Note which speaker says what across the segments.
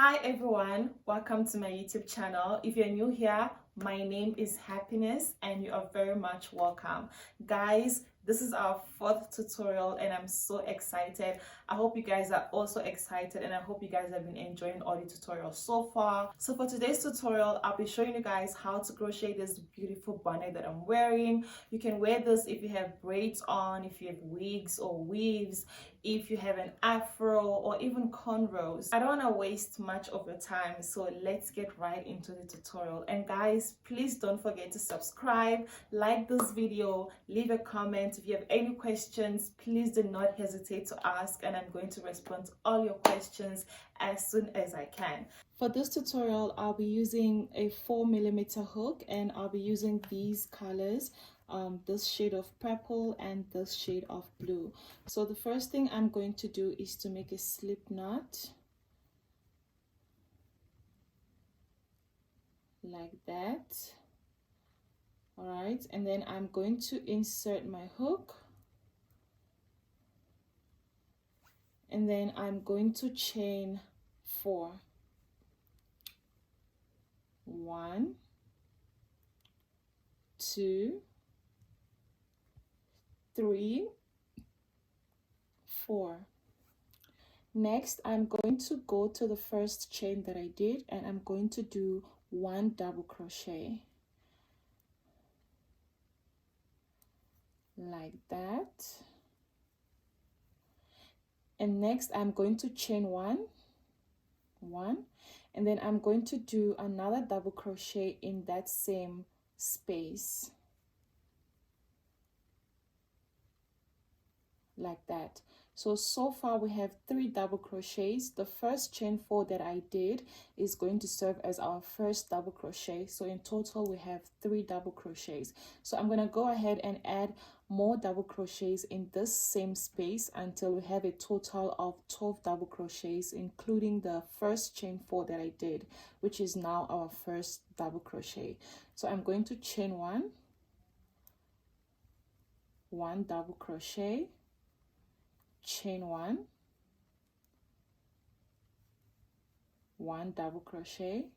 Speaker 1: Hi everyone, welcome to my YouTube channel. If you're new here, my name is Happiness and you are very much welcome. Guys, this is our fourth tutorial and I'm so excited. I hope you guys are also excited and I hope you guys have been enjoying all the tutorials so far. So for today's tutorial, I'll be showing you guys how to crochet this beautiful bonnet that I'm wearing. You can wear this if you have braids on, if you have wigs or weaves, if you have an afro or even cornrows. I don't want to waste much of your time, so let's get right into the tutorial. And guys, please don't forget to subscribe, like this video, leave a comment. If you have any questions, please do not hesitate to ask and I'm going to respond to all your questions as soon as I can. For this tutorial, I'll be using a 4mm hook and I'll be using these colors, this shade of purple and this shade of blue. So the first thing I'm going to do is to make a slip knot like that. All right, and then I'm going to insert my hook and then I'm going to chain 4. 1, 2, 3, 4. Next, I'm going to go to the first chain that I did and I'm going to do 1 double crochet like that. And next, I'm going to chain 1, and then I'm going to do another double crochet in that same space like that. So far we have 3 double crochets. The first chain 4 that I did is going to serve as our first double crochet, so in total we have 3 double crochets. So I'm going to go ahead and add more double crochets in this same space until we have a total of 12 double crochets, including the first chain 4 that I did, which is now our first double crochet. So I'm going to chain 1 double crochet, chain 1 double crochet,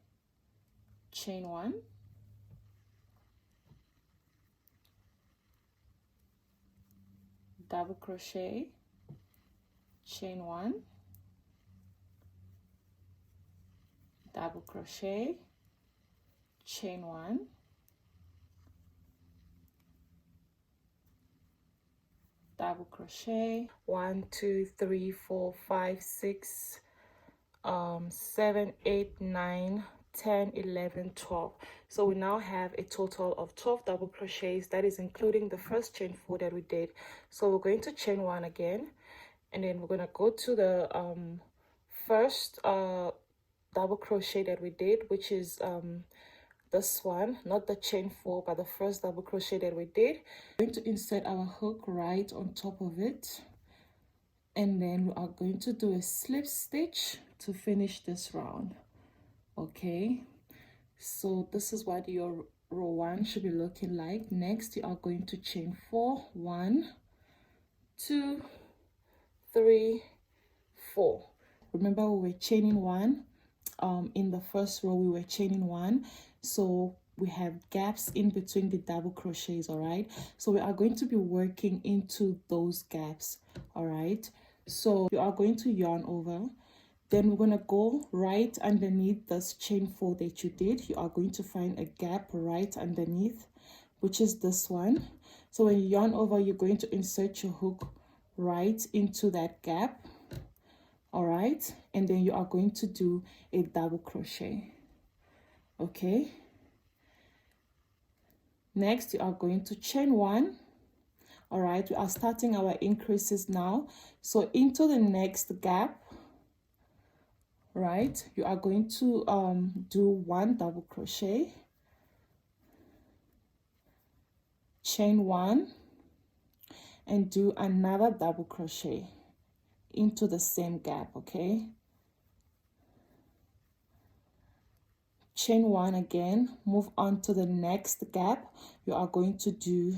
Speaker 1: chain 1, double crochet, chain 1, double crochet, chain 1, double crochet, 1 2 3 4 5 6 7 8 9 10 11 12. So we now have a total of 12 double crochets. That is including the first chain 4 that we did. So we're going to chain 1 again and then we're going to go to the first double crochet that we did, which is this one, not the chain 4 but the first double crochet that we did. We're going to insert our hook right on top of it and then we are going to do a slip stitch to finish this round. Okay, so this is what your row 1 should be looking like. Next you are going to chain 4, 1 2 3 4. Remember we were chaining 1 in the first row. We were chaining 1, so we have gaps in between the double crochets. All right, so we are going to be working into those gaps. All right, so you are going to yarn over, then we're going to go right underneath this chain 4 that you did. You are going to find a gap right underneath, which is this one. So when you yarn over, you're going to insert your hook right into that gap. All right, and then you are going to do a double crochet. Okay, next you are going to chain 1. All right, we are starting our increases now. So into the next gap, right, you are going to do 1 double crochet, chain 1 and do another double crochet into the same gap. Okay, chain 1 again, move on to the next gap. You are going to do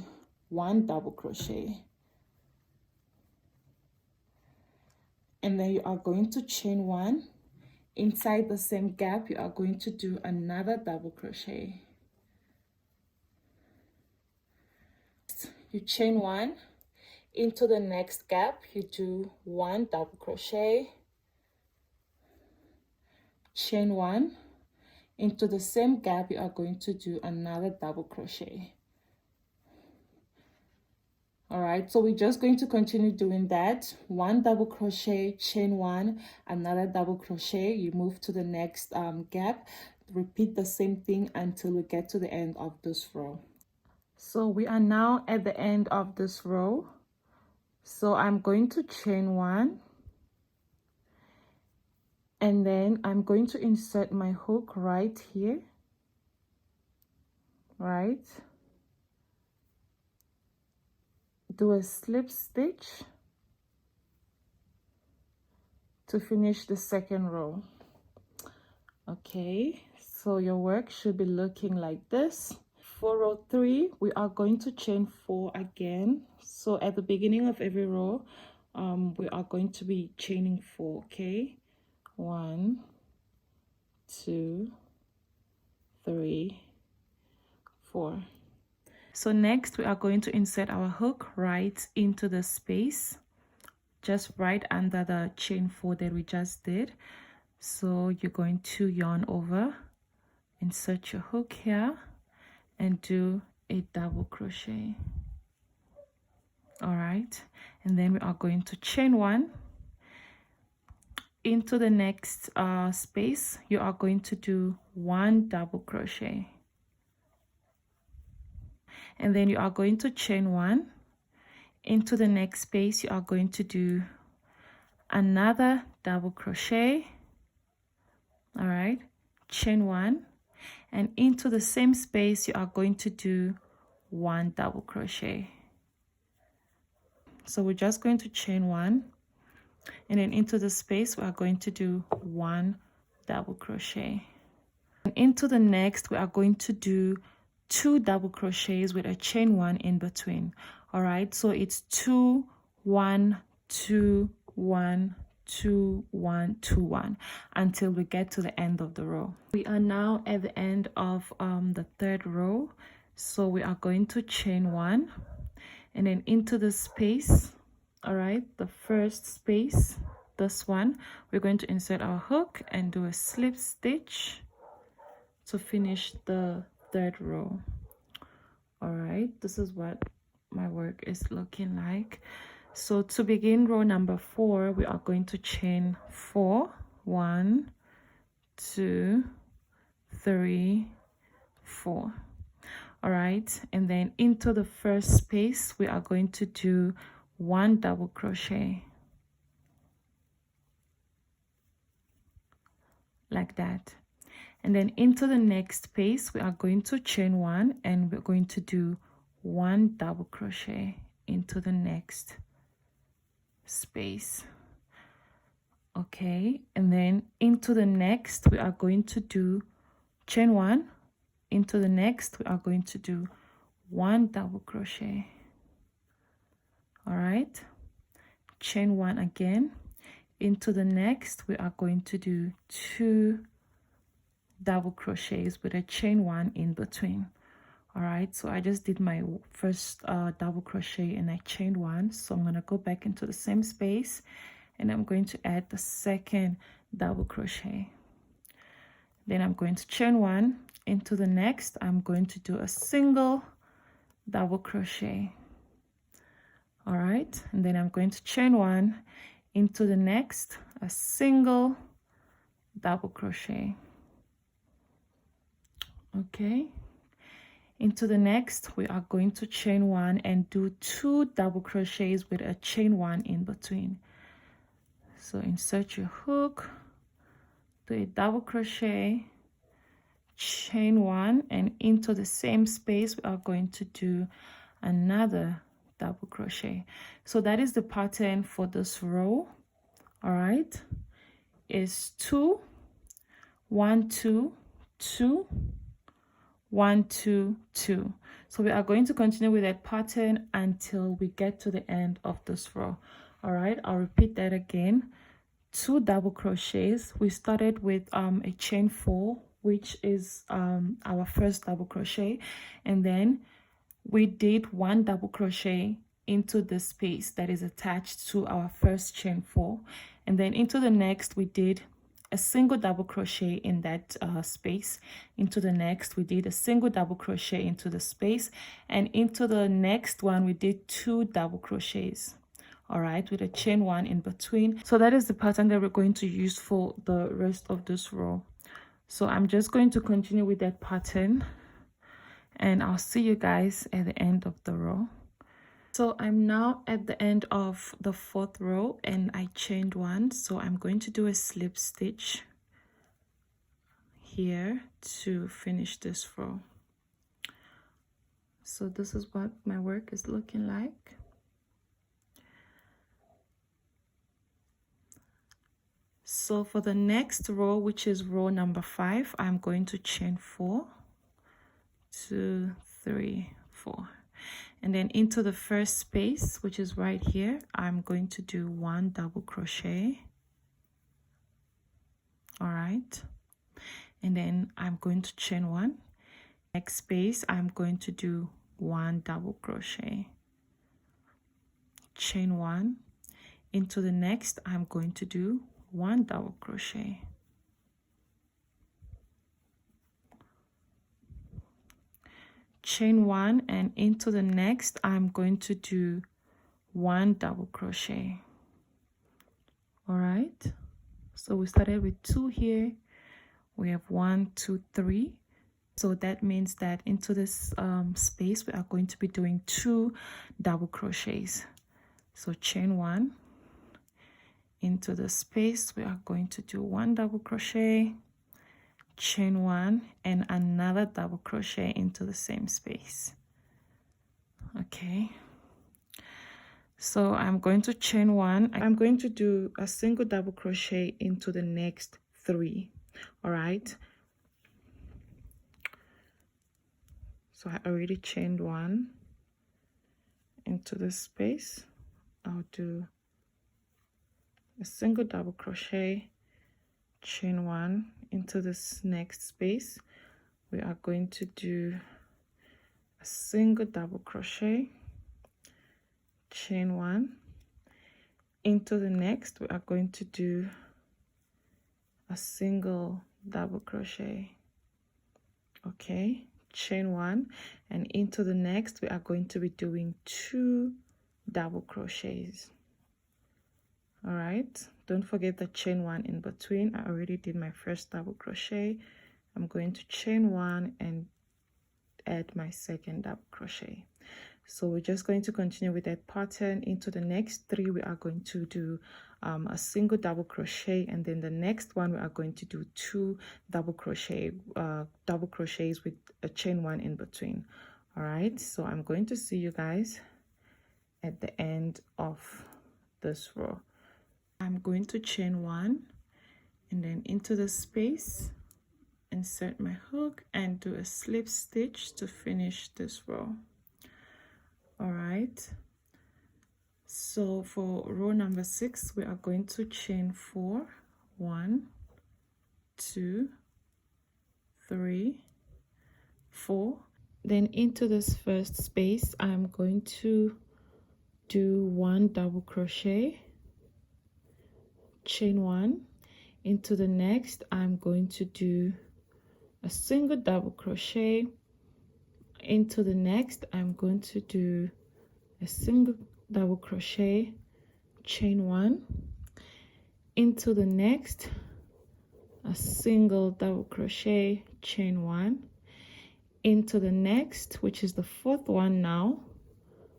Speaker 1: 1 double crochet and then you are going to chain 1 inside the same gap you are going to do another double crochet. You chain one, into the next gap you do one double crochet, chain one, into the same gap you are going to do another double crochet. All right, so we're just going to continue doing that. One double crochet, chain one, another double crochet, you move to the next gap, repeat the same thing until we get to the end of this row. So we are now at the end of this row, so I'm going to chain one, and then I'm going to insert my hook right here, right, do a slip stitch to finish the second row. Okay, so your work should be looking like this. For row 3 we are going to chain 4 again. So at the beginning of every row we are going to be chaining 4. Okay, 1, 2, 3, 4. So next we are going to insert our hook right into the space, just right under the chain 4 that we just did. So you're going to yarn over, insert your hook here, and do a double crochet. All right, and then we are going to chain one, into the next space you are going to do one double crochet, and then you are going to chain one, into the next space you are going to do another double crochet. All right, chain one, and into the same space you are going to do one double crochet. So we're just going to chain one, and then into the space we are going to do one double crochet, and into the next we are going to do 2 double crochets with a chain one in between. All right, so it's 2 1 2 1 2 1 2 1 until we get to the end of the row. We are now at the end of the third row, so we are going to chain one, and then into the space, all right, the first space, this one, we're going to insert our hook and do a slip stitch to finish the third row. All right, this is what my work is looking like. So to begin row number 4 we are going to chain 4, 1 2 3 4. All right, and then into the first space we are going to do one double crochet, like that, and then into the next space we are going to chain one, and we're going to do one double crochet into the next space. Okay, and then into the next we are going to do chain one, into the next we are going to do one double crochet. All right, chain one again, into the next we are going to do 2 double crochets with a chain one in between. All right, so I just did my first double crochet and I chained one, so I'm going to go back into the same space and I'm going to add the second double crochet. Then I'm going to chain one, into the next I'm going to do a single double crochet. All right, and then I'm going to chain one, into the next a single double crochet. Okay, into the next we are going to chain one and do 2 double crochets with a chain one in between. So insert your hook, do a double crochet, chain one, and into the same space we are going to do another double crochet. So that is the pattern for this row. All right, is 2 1 2 2 1 2 2. So we are going to continue with that pattern until we get to the end of this row. All right, I'll repeat that again. 2 double crochets. We started with a chain 4, which is our first double crochet, and then we did 1 double crochet into the space that is attached to our first chain 4, and then into the next we did a single double crochet in that space. Into the next we did a single double crochet into the space, and into the next one we did 2 double crochets, all right, with a chain 1 in between. So that is the pattern that we're going to use for the rest of this row. So I'm just going to continue with that pattern, and I'll see you guys at the end of the row. So I'm now at the end of the 4th row, and I chained 1, so I'm going to do a slip stitch here to finish this row. So this is what my work is looking like. So for the next row, which is row number 5, I'm going to chain 4, 2, 3, 4, and then into the first space, which is right here, I'm going to do 1 double crochet, all right, and then I'm going to chain 1. Next space, I'm going to do 1 double crochet, chain 1. Into the next, I'm going to do 1 double crochet, chain 1, and into the next I'm going to do 1 double crochet, all right. So we started with 2 here, we have 1, 2, 3, so that means that into this space we are going to be doing 2 double crochets. So chain 1, into the space we are going to do 1 double crochet, chain 1, and another double crochet into the same space. Okay, so I'm going to chain 1. I'm going to do a single double crochet into the next 3, all right. So I already chained 1 into this space. I'll do a single double crochet, chain 1 into this next space. We are going to do a single double crochet, chain 1. Into the next we are going to do a single double crochet, okay, chain 1, and into the next we are going to be doing 2 double crochets, all right. Don't forget the chain 1 in between. I already did my first double crochet. I'm going to chain 1 and add my second double crochet. So we're just going to continue with that pattern. Into the next 3 we are going to do a single double crochet, and then the next one we are going to do 2 double crochets with a chain 1 in between, all right. So I'm going to see you guys at the end of this row. I'm going to chain 1 and then into the space, insert my hook and do a slip stitch to finish this row, all right. So for row number 6 we are going to chain 4, 1, 2, 3, 4. Then into this first space I'm going to do 1 double crochet, chain 1. Into the next I'm going to do a single double crochet. Into the next I'm going to do a single double crochet, chain 1. Into the next a single double crochet, chain 1. Into the next, which is the 4th one, now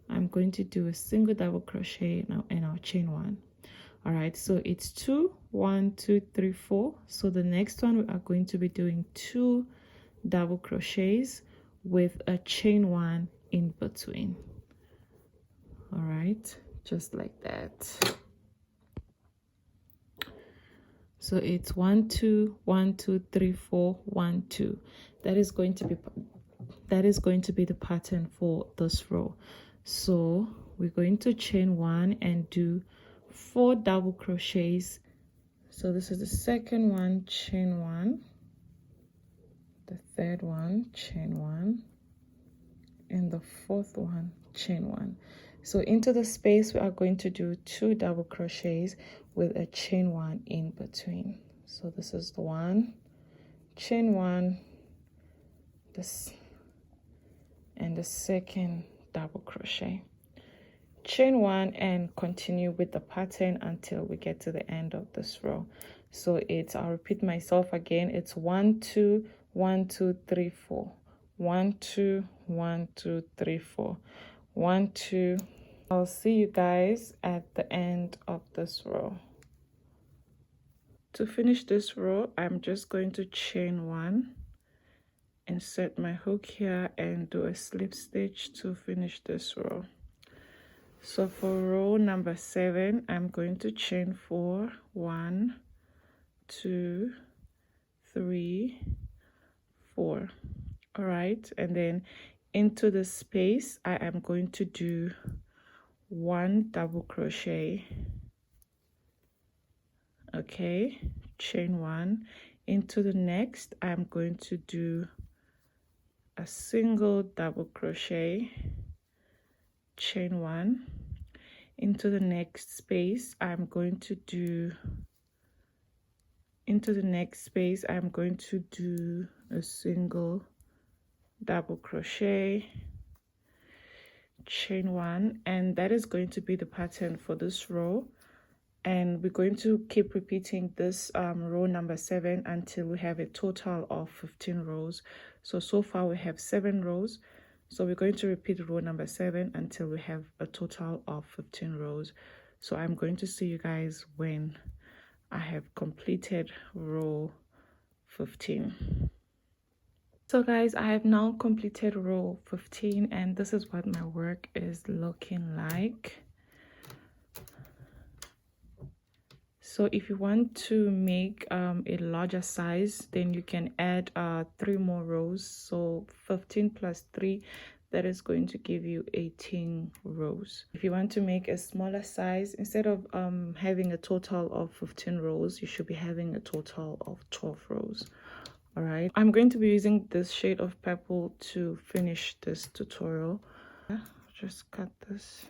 Speaker 1: I'm going to do a single double crochet now and I'll chain 1. All right, so it's 2, 1, 2, 3, 4. So the next one we are going to be doing 2 double crochets with a chain 1 in between, all right, just like that. So it's 1, 2, 1, 2, 3, 4, 1, 2. That is going to be the pattern for this row. So we're going to chain 1 and do 4 double crochets So this is the second one, chain 1, the third one, chain 1, and the fourth one, chain 1. So into the space we are going to do 2 double crochets with a chain 1 in between. So this is the one, chain 1, this, and the second double crochet, chain 1, and continue with the pattern until we get to the end of this row. So it's, I'll repeat myself again, it's 1 2 1 2 3 4, 1 2 1 2 3 4, 1 2. I'll see you guys at the end of this row. To finish this row, I'm just going to chain 1, insert my hook here, and do a slip stitch to finish this row. So for row number 7, I'm going to chain 4, 1 2 3 4. All right, and then into the space I am going to do 1 double crochet. Okay, chain 1. Into the next I'm going to do a single double crochet, chain 1. Into the next space I'm going to do a single double crochet, chain 1, and that is going to be the pattern for this row. And we're going to keep repeating this row number 7 until we have a total of 15 rows. So far we have 7 rows, so we're going to repeat row number 7 until we have a total of 15 rows. So I'm going to see you guys when I have completed row 15. So guys, I have now completed row 15, and this is what my work is looking like. So if you want to make a larger size, then you can add 3 more rows. So 15 plus 3, that is going to give you 18 rows. If you want to make a smaller size, instead of having a total of 15 rows, you should be having a total of 12 rows. All right, I'm going to be using this shade of purple to finish this tutorial. Just cut this.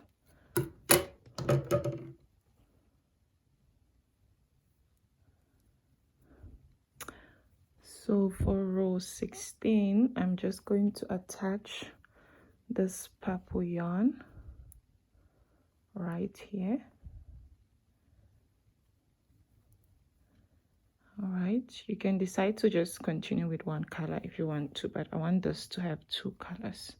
Speaker 1: So for row 16, I'm just going to attach this purple yarn right here. All right, you can decide to just continue with one color if you want to, but I want this to have 2 colors.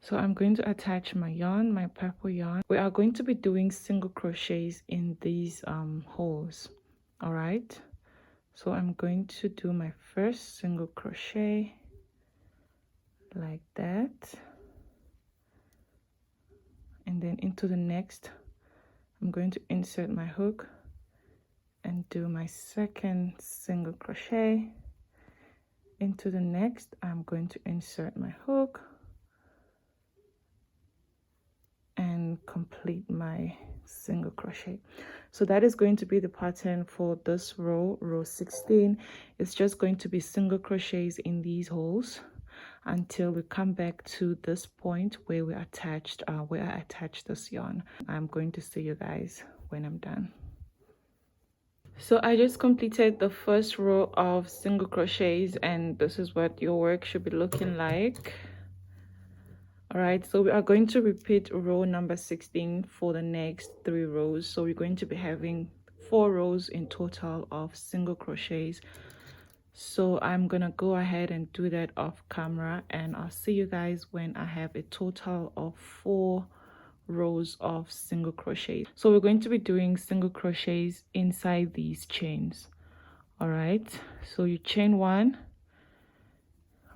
Speaker 1: So I'm going to attach my yarn, my purple yarn. We are going to be doing single crochets in these holes. All right, so I'm going to do my first single crochet like that, and then into the next I'm going to insert my hook and do my second single crochet. Into the next I'm going to insert my hook and complete my single crochet. So that is going to be the pattern for this row, row 16. It's just going to be single crochets in these holes until we come back to this point where we attached where I attached this yarn. I'm going to see you guys when I'm done. So I just completed the first row of single crochets, and this is what your work should be looking like. All right, so we are going to repeat row number 16 for the next 3 rows. So we're going to be having 4 rows in total of single crochets. So I'm gonna go ahead and do that off camera, and I'll see you guys when I have a total of 4 rows of single crochet. So we're going to be doing single crochets inside these chains. All right, so you chain 1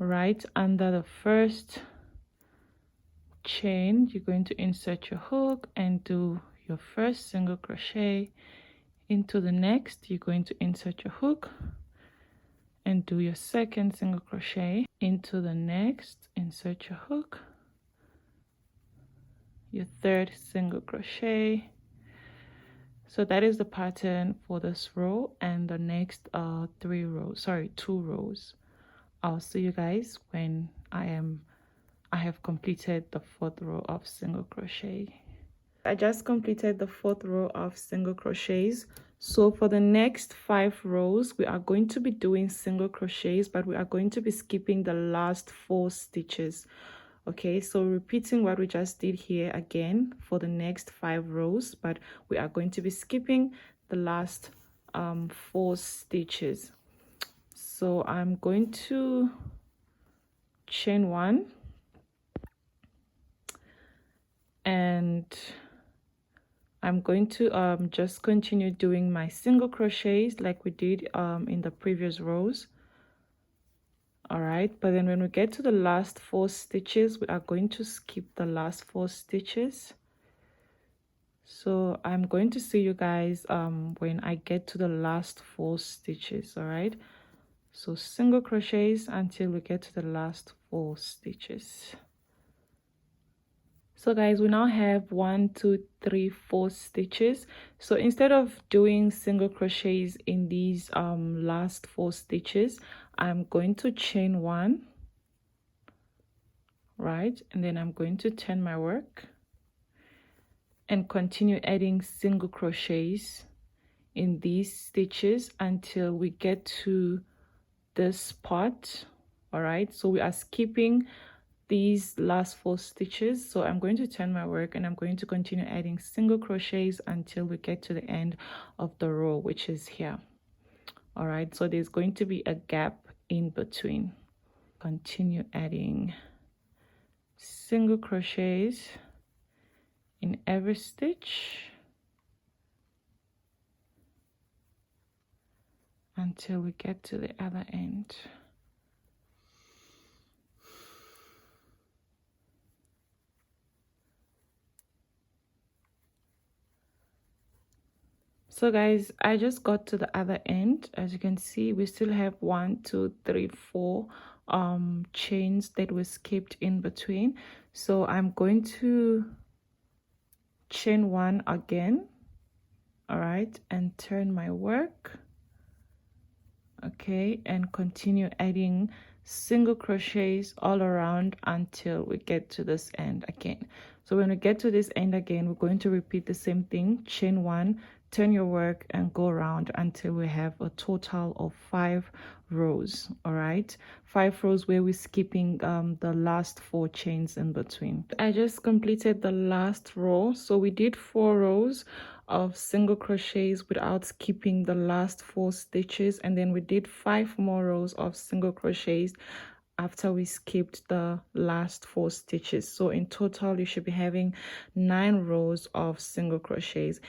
Speaker 1: right under the first chain. You're going to insert your hook and do your first single crochet. Into the next you're going to insert your hook and do your second single crochet. Into the next, insert your hook, your third single crochet, So that is the pattern for this row and the next 2 rows. I'll see you guys when I have completed the 4th row of single crochet. I just completed the 4th row of single crochets. So for the next 5 rows we are going to be doing single crochets, but we are going to be skipping the last 4 stitches. Okay, so repeating what we just did here again for the next 5 rows, but we are going to be skipping the last 4 stitches. So I'm going to chain 1 and I'm going to just continue doing my single crochets like we did in the previous rows. All right, but then when we get to the last 4 stitches we are going to skip the last 4 stitches. So I'm going to see you guys when I get to the last 4 stitches. All right, so single crochets until we get to the last 4 stitches. So guys, we now have 1 2 3 4 stitches. So instead of doing single crochets in these last 4 stitches, I'm going to chain 1, right, and then I'm going to turn my work and continue adding single crochets in these stitches until we get to this part. All right, so we are skipping these last 4 stitches. So I'm going to turn my work and I'm going to continue adding single crochets until we get to the end of the row, which is here. All right, so there's going to be a gap in between. Continue adding single crochets in every stitch until we get to the other end. So guys, I just got to the other end. As you can see, we still have 1 2 3 4 chains that were skipped in between. So I'm going to chain 1 again, all right, and turn my work, okay, and continue adding single crochets all around until we get to this end again. So when we get to this end again, we're going to repeat the same thing. Chain 1, turn your work and go around until we have a total of 5 rows. All right, 5 rows where we're skipping the last 4 chains in between. I just completed the last row. So we did 4 rows of single crochets without skipping the last 4 stitches, and then we did 5 more rows of single crochets after we skipped the last 4 stitches. So in total you should be having 9 rows of single crochets.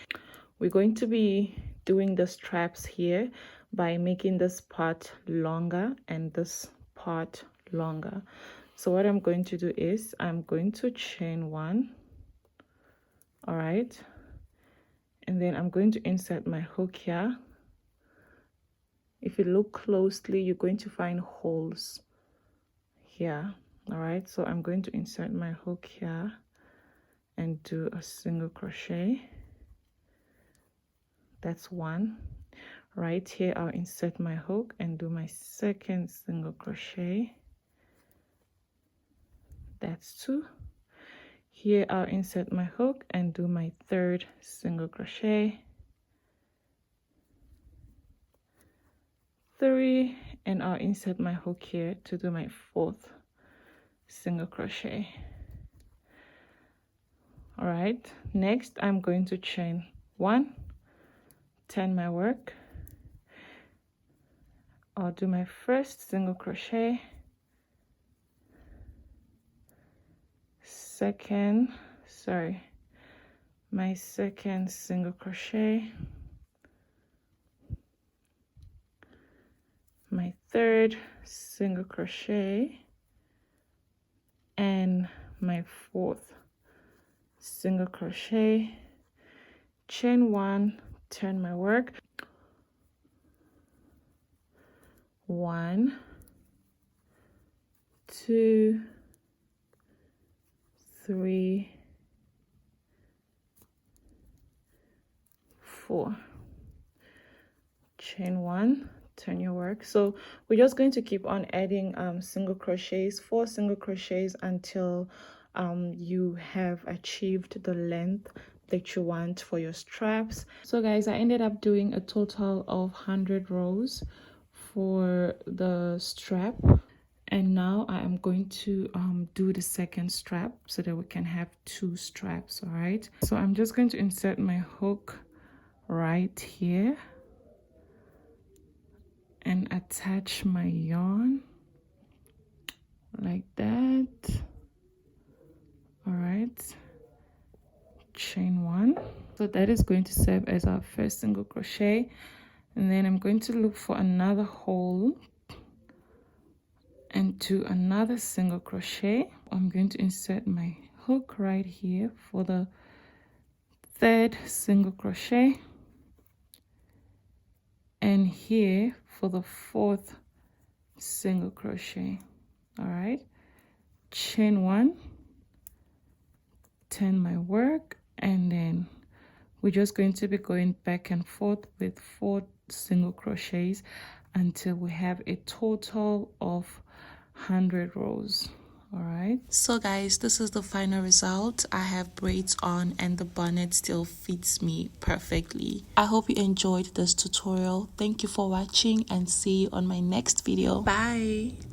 Speaker 1: We're going to be doing the straps here by making this part longer and this part longer. So what I'm going to do is I'm going to chain 1, all right, and then I'm going to insert my hook here. If you look closely, you're going to find holes here. All right, so I'm going to insert my hook here and do a single crochet. That's 1. Right here I'll insert my hook and do my second single crochet. That's 2. Here I'll insert my hook and do my third single crochet. 3, and I'll insert my hook here to do my 4th single crochet. All right, next I'm going to chain 1, turn my work, I'll do my first single crochet, my second single crochet, my third single crochet, and my 4th single crochet, chain 1, turn my work, 1 2 3 4, chain 1, turn your work. So we're just going to keep on adding single crochets, 4 single crochets until you have achieved the length that you want for your straps. So guys, I ended up doing a total of 100 rows for the strap, and now I am going to do the second strap so that we can have 2 straps. All right, so I'm just going to insert my hook right here and attach my yarn like that. All right, chain 1. So that is going to serve as our first single crochet, and then I'm going to look for another hole and do another single crochet. I'm going to insert my hook right here for the 3rd single crochet, and here for the 4th single crochet. All right, chain 1, turn my work, and then we're just going to be going back and forth with 4 single crochets until we have a total of 100 rows. All right, so guys, this is the final result. I have braids on and the bonnet still fits me perfectly. I hope you enjoyed this tutorial. Thank you for watching and see you on my next video. Bye.